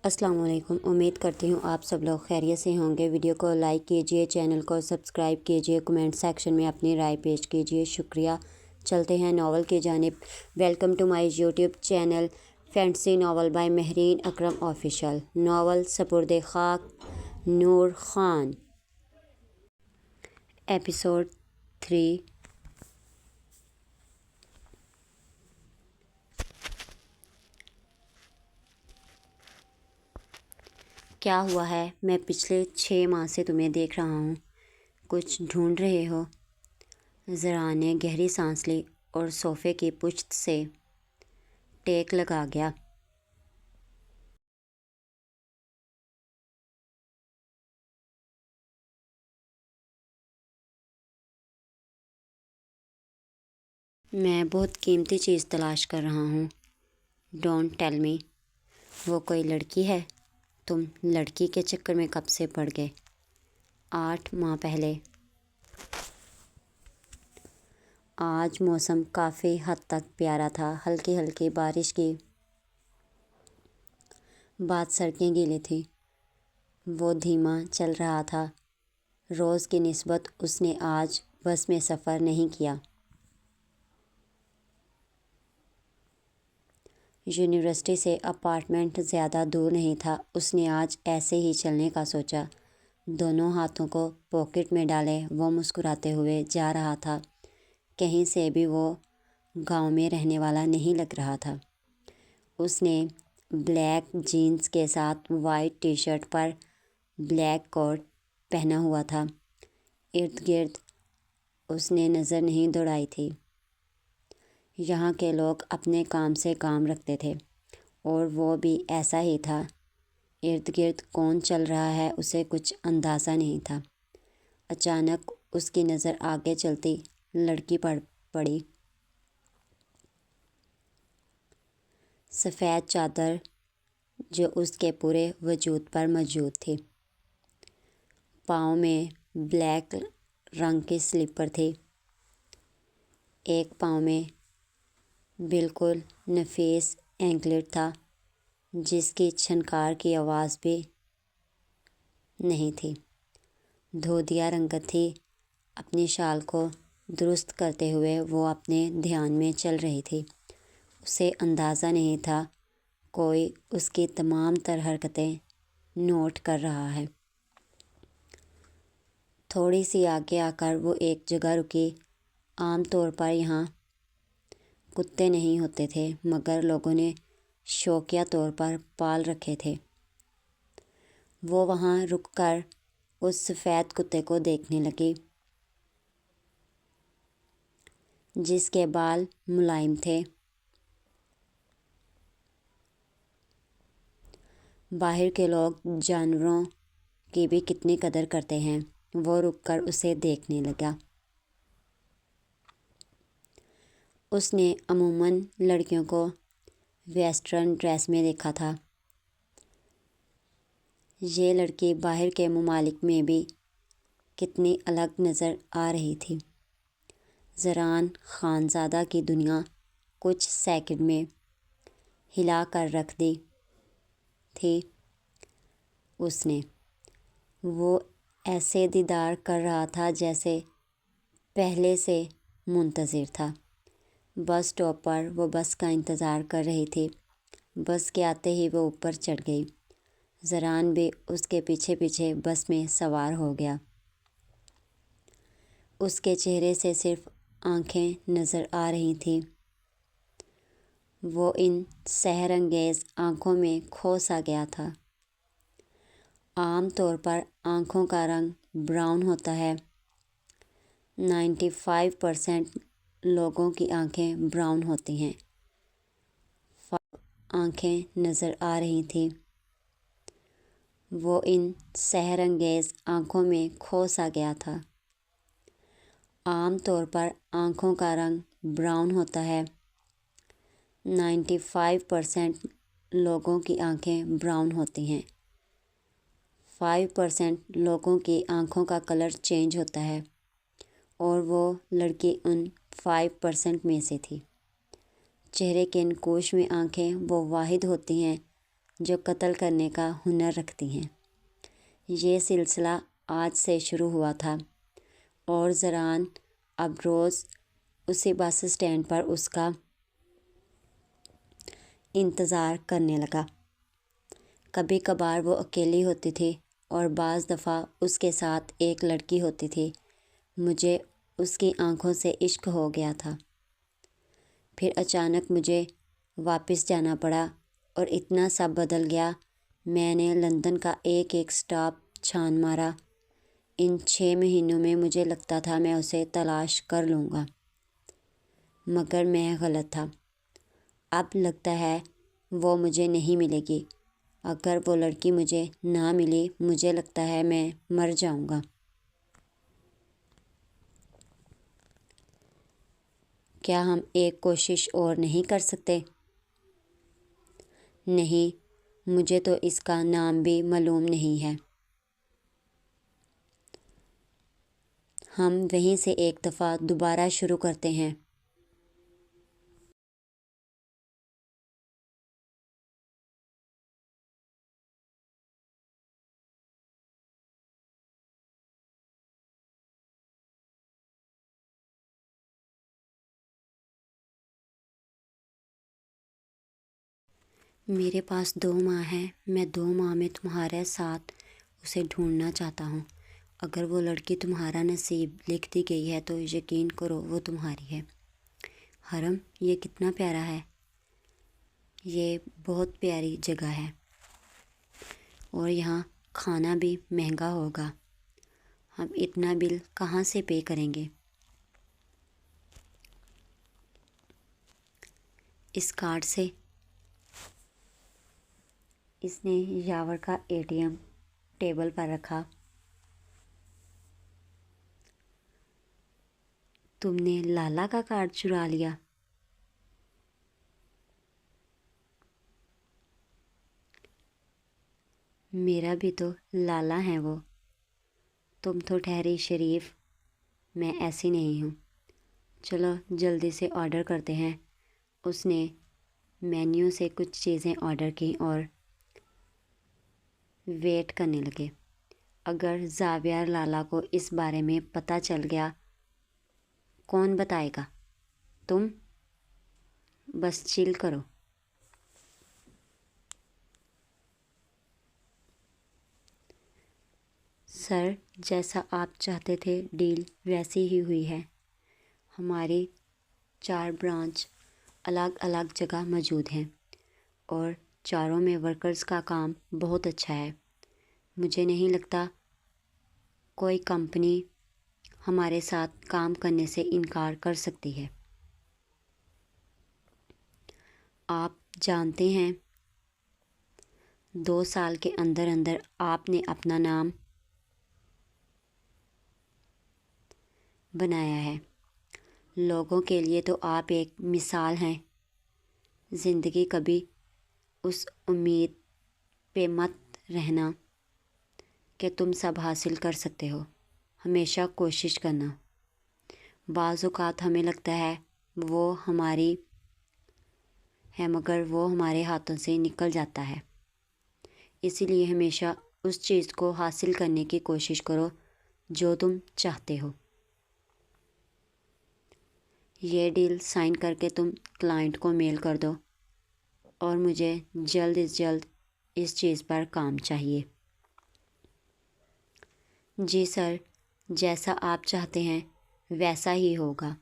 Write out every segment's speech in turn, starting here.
السلام علیکم۔ امید کرتی ہوں آپ سب لوگ خیریت سے ہوں گے۔ ویڈیو کو لائک کیجئے، چینل کو سبسکرائب کیجئے، کمنٹ سیکشن میں اپنی رائے پیش کیجئے، شکریہ۔ چلتے ہیں ناول کی جانب۔ Welcome to my YouTube channel fantasy novel by Mehreen Akram official. Novel سپرد خاک نور خان، ایپیسوڈ 3۔ کیا ہوا ہے؟ میں پچھلے 6 ماہ سے تمہیں دیکھ رہا ہوں۔ کچھ ڈھونڈ رہے ہو؟ ذرا نے گہری سانس لی اور صوفے کی پشت سے ٹیک لگا گیا۔ میں بہت قیمتی چیز تلاش کر رہا ہوں۔ Don't tell me. وہ کوئی لڑکی ہے؟ تم لڑکی کے چکر میں کب سے پڑ گئے؟ 8 ماہ پہلے۔ آج موسم کافی حد تک پیارا تھا۔ ہلکی ہلکی بارش کی بعد سڑکیں گیلی تھیں۔ وہ دھیما چل رہا تھا۔ روز کی نسبت اس نے آج بس میں سفر نہیں کیا۔ یونیورسٹی سے اپارٹمنٹ زیادہ دور نہیں تھا۔ اس نے آج ایسے ہی چلنے کا سوچا۔ دونوں ہاتھوں کو پاکٹ میں ڈالے وہ مسکراتے ہوئے جا رہا تھا۔ کہیں سے بھی وہ گاؤں میں رہنے والا نہیں لگ رہا تھا۔ اس نے بلیک جینز کے ساتھ وائٹ ٹی شرٹ پر بلیک کوٹ پہنا ہوا تھا۔ ارد گرد اس نے نظر نہیں دوڑائی تھی۔ یہاں کے لوگ اپنے کام سے کام رکھتے تھے اور وہ بھی ایسا ہی تھا۔ ارد گرد کون چل رہا ہے اسے کچھ اندازہ نہیں تھا۔ اچانک اس کی نظر آگے چلتی لڑکی پر پڑی۔ سفید چادر جو اس کے پورے وجود پر موجود تھی۔ پاؤں میں بلیک رنگ کی سلیپر تھی۔ ایک پاؤں میں بالکل نفیس اینکلٹ تھا جس کی چھنکار کی آواز بھی نہیں تھی۔ دھودیا رنگت تھی۔ اپنی شال کو درست کرتے ہوئے وہ اپنے دھیان میں چل رہی تھی۔ اسے اندازہ نہیں تھا کوئی اس کی تمام تر حرکتیں نوٹ کر رہا ہے۔ تھوڑی سی آگے آ کر وہ ایک جگہ رکی۔ عام طور پر یہاں کتے نہیں ہوتے تھے مگر لوگوں نے شوقیہ طور پر پال رکھے تھے۔ وہ وہاں رک کر اس سفید کتے کو دیکھنے لگی جس کے بال ملائم تھے۔ باہر کے لوگ جانوروں کی بھی کتنی قدر کرتے ہیں۔ وہ رک کر اسے دیکھنے لگا۔ اس نے عموماً لڑکیوں کو ویسٹرن ڈریس میں دیکھا تھا۔ یہ لڑکی باہر کے ممالک میں بھی کتنی الگ نظر آ رہی تھی۔ زران خانزادہ کی دنیا کچھ سیکنڈ میں ہلا کر رکھ دی تھی اس نے۔ وہ ایسے دیدار کر رہا تھا جیسے پہلے سے منتظر تھا۔ بس اسٹاپ پر وہ بس کا انتظار کر رہی تھی۔ بس کے آتے ہی وہ اوپر چڑھ گئی۔ زران بھی اس کے پیچھے پیچھے بس میں سوار ہو گیا۔ اس کے چہرے سے صرف آنکھیں نظر آ رہی تھیں۔ وہ ان سحر انگیز آنکھوں میں کھو سا گیا تھا۔ عام طور پر آنکھوں کا رنگ براؤن ہوتا ہے۔ 95% لوگوں کی آنکھیں براؤن ہوتی ہیں۔ آنکھیں نظر آ رہی تھیں۔ وہ ان سحر انگیز آنکھوں میں کھو سا گیا تھا۔ عام طور پر آنکھوں کا رنگ براؤن ہوتا ہے۔ 95% لوگوں کی آنکھیں براؤن ہوتی ہیں۔ 5% لوگوں کی آنکھوں کا کلر چینج ہوتا ہے اور وہ لڑکی ان 5% میں سے تھی۔ چہرے کے نقوش میں آنکھیں وہ واحد ہوتی ہیں جو قتل کرنے کا ہنر رکھتی ہیں۔ یہ سلسلہ آج سے شروع ہوا تھا اور زران اب روز اسی بس اسٹینڈ پر اس کا انتظار کرنے لگا۔ کبھی کبھار وہ اکیلی ہوتی تھی اور بعض دفعہ اس کے ساتھ ایک لڑکی ہوتی تھی۔ مجھے اس کی آنکھوں سے عشق ہو گیا تھا۔ پھر اچانک مجھے واپس جانا پڑا اور اتنا سب بدل گیا۔ میں نے لندن کا ایک ایک سٹاپ چھان مارا۔ ان 6 مہینوں میں مجھے لگتا تھا میں اسے تلاش کر لوں گا، مگر میں غلط تھا۔ اب لگتا ہے وہ مجھے نہیں ملے گی۔ اگر وہ لڑکی مجھے نہ ملی، مجھے لگتا ہے میں مر جاؤں گا۔ کیا ہم ایک کوشش اور نہیں کر سکتے؟ نہیں، مجھے تو اس کا نام بھی معلوم نہیں ہے۔ ہم وہیں سے ایک دفعہ دوبارہ شروع کرتے ہیں۔ میرے پاس 2 ماہ ہیں۔ میں 2 ماہ میں تمہارے ساتھ اسے ڈھونڈنا چاہتا ہوں۔ اگر وہ لڑکی تمہارا نصیب لکھ دی گئی ہے تو یقین کرو وہ تمہاری ہے۔ حرم یہ کتنا پیارا ہے۔ یہ بہت پیاری جگہ ہے اور یہاں کھانا بھی مہنگا ہوگا۔ ہم اتنا بل کہاں سے پے کریں گے؟ اس کارڈ سے۔ اس نے یاور کا ATM ٹیبل پر رکھا۔ تم نے لالا کا کارڈ چرا لیا؟ میرا بھی تو لالا ہے وہ۔ تم تو ٹھہری شریف، میں ایسی نہیں ہوں۔ چلو جلدی سے آرڈر کرتے ہیں۔ اس نے مینیو سے کچھ چیزیں آرڈر کی اور ویٹ کرنے لگے۔ اگر زاویہ لالا کو اس بارے میں پتہ چل گیا، کون بتائے گا؟ تم بس چل کرو۔ سر، جیسا آپ چاہتے تھے ڈیل ویسی ہی ہوئی ہے۔ ہماری 4 برانچ الگ الگ جگہ موجود ہیں اور چاروں میں ورکرز کا کام بہت اچھا ہے۔ مجھے نہیں لگتا کوئی کمپنی ہمارے ساتھ کام کرنے سے انکار کر سکتی ہے۔ آپ جانتے ہیں 2 سال کے اندر اندر آپ نے اپنا نام بنایا ہے۔ لوگوں کے لیے تو آپ ایک مثال ہیں۔ زندگی کبھی اس امید پہ مت رہنا کہ تم سب حاصل کر سکتے ہو۔ ہمیشہ کوشش کرنا۔ بعض اوقات ہمیں لگتا ہے وہ ہماری ہے مگر وہ ہمارے ہاتھوں سے نکل جاتا ہے۔ اسی لیے ہمیشہ اس چیز کو حاصل کرنے کی کوشش کرو جو تم چاہتے ہو۔ یہ ڈیل سائن کر کے تم کلائنٹ کو میل کر دو اور مجھے جلد از جلد اس چیز پر کام چاہیے۔ جی سر، جیسا آپ چاہتے ہیں ویسا ہی ہوگا۔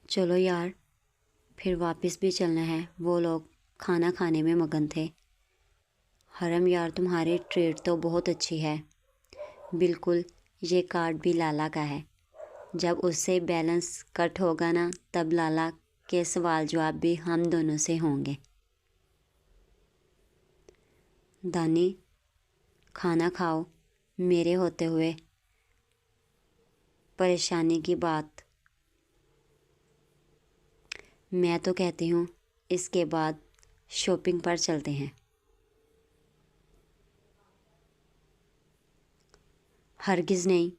چلو یار، پھر واپس بھی چلنا ہے۔ وہ لوگ کھانا کھانے میں مگن تھے۔ حرم یار، تمہاری ٹریٹ تو بہت اچھی ہے۔ بالکل، یہ کارڈ بھی لالا کا ہے۔ جب اس سے بیلنس کٹ ہوگا نا، تب لالا کے سوال جواب بھی ہم دونوں سے ہوں گے۔ دانی، کھانا کھاؤ۔ میرے ہوتے ہوئے پریشانی کی بات میں تو کہتی ہوں اس کے بعد شاپنگ پر چلتے ہیں۔ ہرگز نہیں۔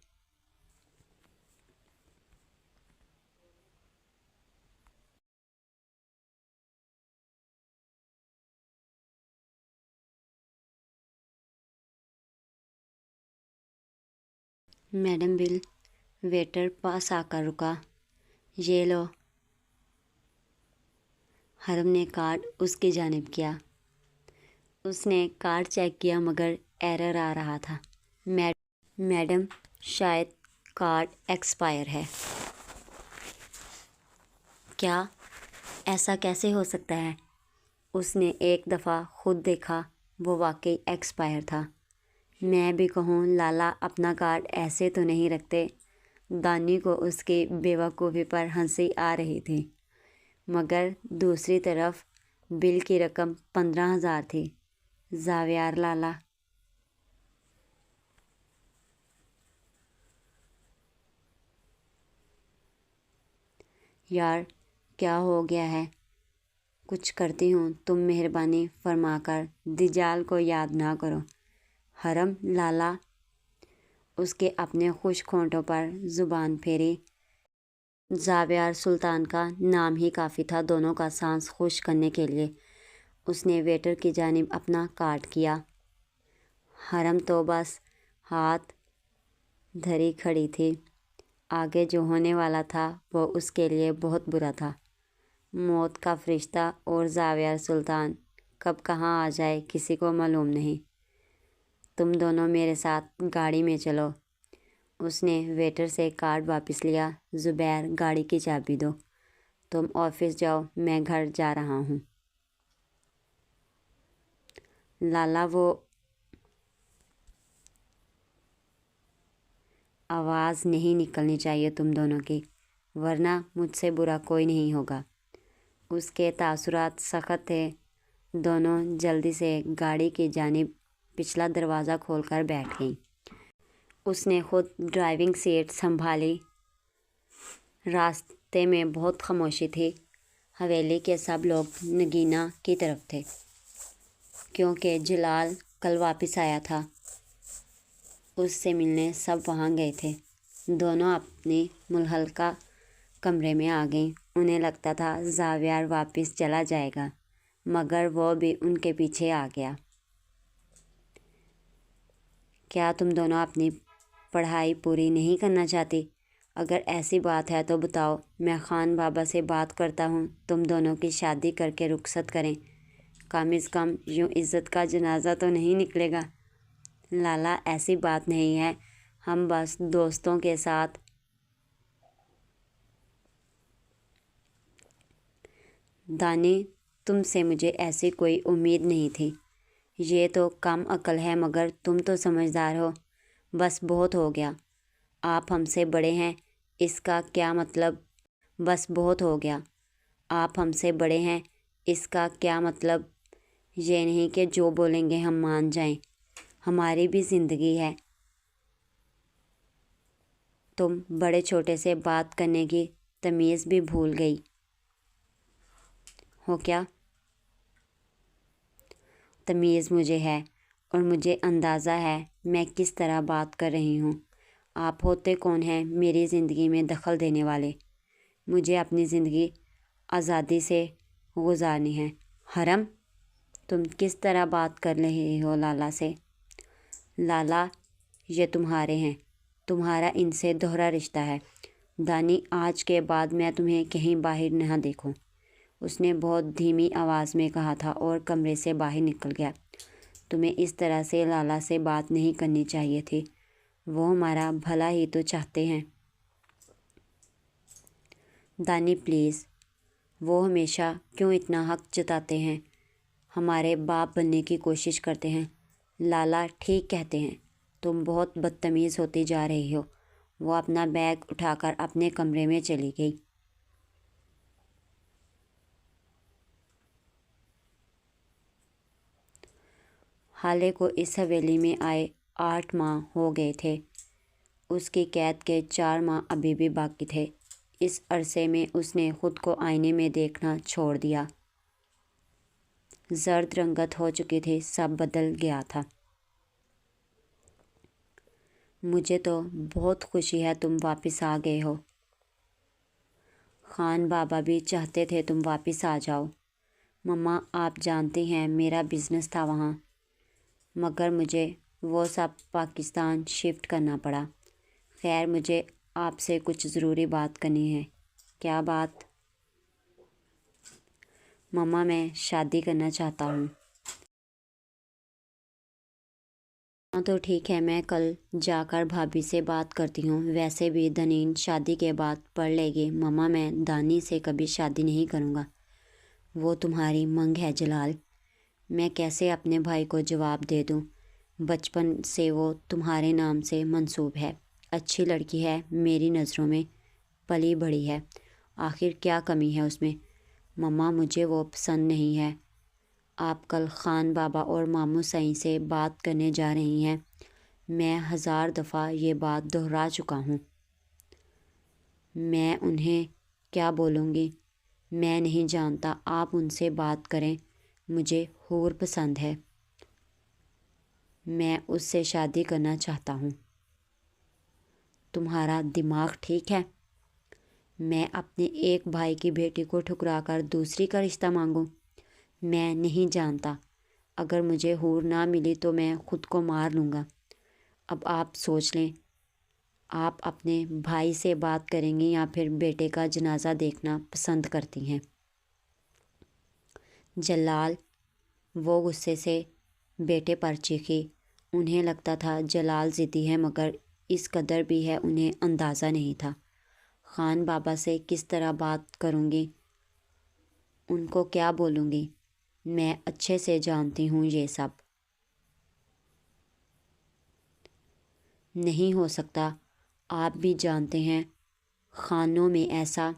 میڈم بل۔ ویٹر پاس آ کر رکا۔ یہ لو۔ حرم نے کارڈ اس کی جانب کیا۔ اس نے کارڈ چیک کیا مگر ایرر آ رہا تھا۔ میڈم شاید کارڈ ایکسپائر ہے۔ کیا؟ ایسا کیسے ہو سکتا ہے؟ اس نے ایک دفعہ خود دیکھا، وہ واقعی ایکسپائر تھا۔ میں بھی کہوں لالا اپنا کارڈ ایسے تو نہیں رکھتے۔ دانی کو اس کی بے وقوفی پر ہنسی آ رہی تھی، مگر دوسری طرف بل کی رقم 15,000 تھی۔ زاویار لالا۔ یار کیا ہو گیا ہے؟ کچھ کرتی ہوں، تم مہربانی فرما کر دجال کو یاد نہ کرو۔ حرم لالا۔ اس کے اپنے خشک ہونٹوں پر زبان پھیری۔ زاویار سلطان کا نام ہی کافی تھا دونوں کا سانس خشک کرنے کے لیے۔ اس نے ویٹر کی جانب اپنا کارڈ کیا۔ حرم تو بس ہاتھ دھری کھڑی تھی۔ آگے جو ہونے والا تھا وہ اس کے لیے بہت برا تھا۔ موت کا فرشتہ اور زاویار سلطان کب کہاں آ جائے کسی کو معلوم نہیں۔ تم دونوں میرے ساتھ گاڑی میں چلو۔ اس نے ویٹر سے کارڈ واپس لیا۔ زبیر گاڑی کی چابی دو۔ تم آفس جاؤ، میں گھر جا رہا ہوں۔ لالا وہ آواز نہیں نکلنی چاہیے تم دونوں کی، ورنہ مجھ سے برا کوئی نہیں ہوگا۔ اس کے تاثرات سخت تھے۔ دونوں جلدی سے گاڑی کی جانب پچھلا دروازہ کھول کر بیٹھ گئیں۔ اس نے خود ڈرائیونگ سیٹ سنبھالی۔ راستے میں بہت خاموشی تھی۔ حویلی کے سب لوگ نگینا کی طرف تھے، کیونکہ جلال کل واپس آیا تھا۔ اس سے ملنے سب وہاں گئے تھے۔ دونوں اپنی ملحقہ کمرے میں آ گئیں۔ انہیں لگتا تھا زاویار واپس چلا جائے گا، مگر وہ بھی ان کے پیچھے آ گیا۔ کیا تم دونوں اپنی پڑھائی پوری نہیں کرنا چاہتی؟ اگر ایسی بات ہے تو بتاؤ، میں خان بابا سے بات کرتا ہوں، تم دونوں کی شادی کر کے رخصت کریں۔ کم از کم یوں عزت کا جنازہ تو نہیں نکلے گا۔ لالا ایسی بات نہیں ہے، ہم بس دوستوں کے ساتھ۔ دانی تم سے مجھے ایسی کوئی امید نہیں تھی۔ یہ تو کم عقل ہے مگر تم تو سمجھدار ہو۔ بس بہت ہو گیا۔ آپ ہم سے بڑے ہیں، اس کا کیا مطلب؟ بس بہت ہو گیا۔ آپ ہم سے بڑے ہیں، اس کا کیا مطلب؟ یہ نہیں کہ جو بولیں گے ہم مان جائیں۔ ہماری بھی زندگی ہے۔ تم بڑے چھوٹے سے بات کرنے کی تمیز بھی بھول گئی ہو کیا؟ تمیز مجھے ہے، اور مجھے اندازہ ہے میں کس طرح بات کر رہی ہوں۔ آپ ہوتے کون ہیں میری زندگی میں دخل دینے والے؟ مجھے اپنی زندگی آزادی سے گزارنی ہے۔ حرم تم کس طرح بات کر رہی ہو لالا سے؟ لالا یہ تمہارے ہیں، تمہارا ان سے دوہرا رشتہ ہے۔ دانی آج کے بعد میں تمہیں کہیں باہر نہ دیکھوں۔ اس نے بہت دھیمی آواز میں کہا تھا اور کمرے سے باہر نکل گیا۔ تمہیں اس طرح سے لالا سے بات نہیں کرنی چاہیے تھی، وہ ہمارا بھلا ہی تو چاہتے ہیں۔ دانی پلیز، وہ ہمیشہ کیوں اتنا حق جتاتے ہیں، ہمارے باپ بننے کی کوشش کرتے ہیں۔ لالا ٹھیک کہتے ہیں، تم بہت بدتمیز ہوتی جا رہی ہو۔ وہ اپنا بیگ اٹھا کر اپنے کمرے میں چلی گئی۔ حالے کو اس حویلی میں آئے 8 ماہ ہو گئے تھے۔ اس کی قید کے 4 ماہ ابھی بھی باقی تھے۔ اس عرصے میں اس نے خود کو آئینے میں دیکھنا چھوڑ دیا۔ زرد رنگت ہو چکی تھی، سب بدل گیا تھا۔ مجھے تو بہت خوشی ہے تم واپس آ گئے ہو۔ خان بابا بھی چاہتے تھے تم واپس آ جاؤ۔ مما، آپ جانتی ہیں میرا بزنس تھا وہاں، مگر مجھے وہ سب پاکستان شفٹ کرنا پڑا۔ خیر، مجھے آپ سے کچھ ضروری بات کرنی ہے۔ کیا بات؟ مما، میں شادی کرنا چاہتا ہوں۔ ہاں تو ٹھیک ہے، میں کل جا کر بھابھی سے بات کرتی ہوں۔ ویسے بھی دنین شادی کے بعد پڑھ لے گی۔ مما، میں دانی سے کبھی شادی نہیں کروں گا۔ وہ تمہاری منگ ہے جلال۔ میں کیسے اپنے بھائی کو جواب دے دوں؟ بچپن سے وہ تمہارے نام سے منسوب ہے۔ اچھی لڑکی ہے، میری نظروں میں پلی بڑھی ہے۔ آخر کیا کمی ہے اس میں؟ مما، مجھے وہ پسند نہیں ہے۔ آپ کل خان بابا اور ماموں سائیں سے بات کرنے جا رہی ہیں۔ میں 1000 دفعہ یہ بات دہرا چکا ہوں۔ میں انہیں کیا بولوں گی؟ میں نہیں جانتا، آپ ان سے بات کریں۔ مجھے حور پسند ہے، میں اس سے شادی کرنا چاہتا ہوں۔ تمہارا دماغ ٹھیک ہے؟ میں اپنے ایک بھائی کی بیٹی کو ٹھکرا کر دوسری کا رشتہ مانگوں؟ میں نہیں جانتا، اگر مجھے حور نہ ملی تو میں خود کو مار لوں گا۔ اب آپ سوچ لیں، آپ اپنے بھائی سے بات کریں گی یا پھر بیٹے کا جنازہ دیکھنا پسند کرتی ہیں؟ جلال، وہ غصے سے بیٹے پر چیخی۔ انہیں لگتا تھا جلال ضدی ہے، مگر اس قدر بھی ہے انہیں اندازہ نہیں تھا۔ خان بابا سے کس طرح بات کروں گی؟ ان کو کیا بولوں گی؟ میں اچھے سے جانتی ہوں یہ سب نہیں ہو سکتا۔ آپ بھی جانتے ہیں خانوں میں ایسا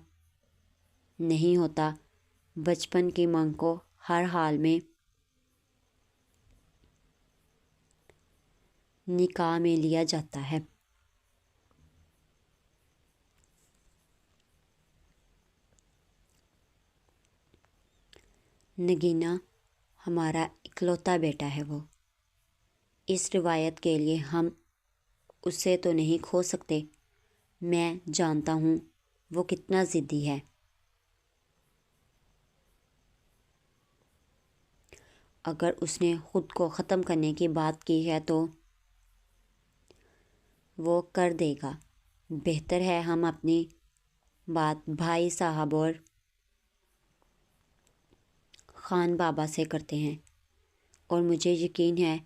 نہیں ہوتا۔ بچپن کی منگ کو ہر حال میں نکاح میں لیا جاتا ہے۔ نگینہ ہمارا اکلوتا بیٹا ہے وہ۔ اس روایت کے لیے ہم اسے تو نہیں کھو سکتے۔ میں جانتا ہوں وہ کتنا ضدی ہے۔ اگر اس نے خود کو ختم کرنے کی بات کی ہے تو وہ کر دے گا۔ بہتر ہے ہم اپنی بات بھائی صاحب اور خان بابا سے کرتے ہیں، اور مجھے یقین ہے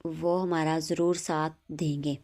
وہ ہمارا ضرور ساتھ دیں گے۔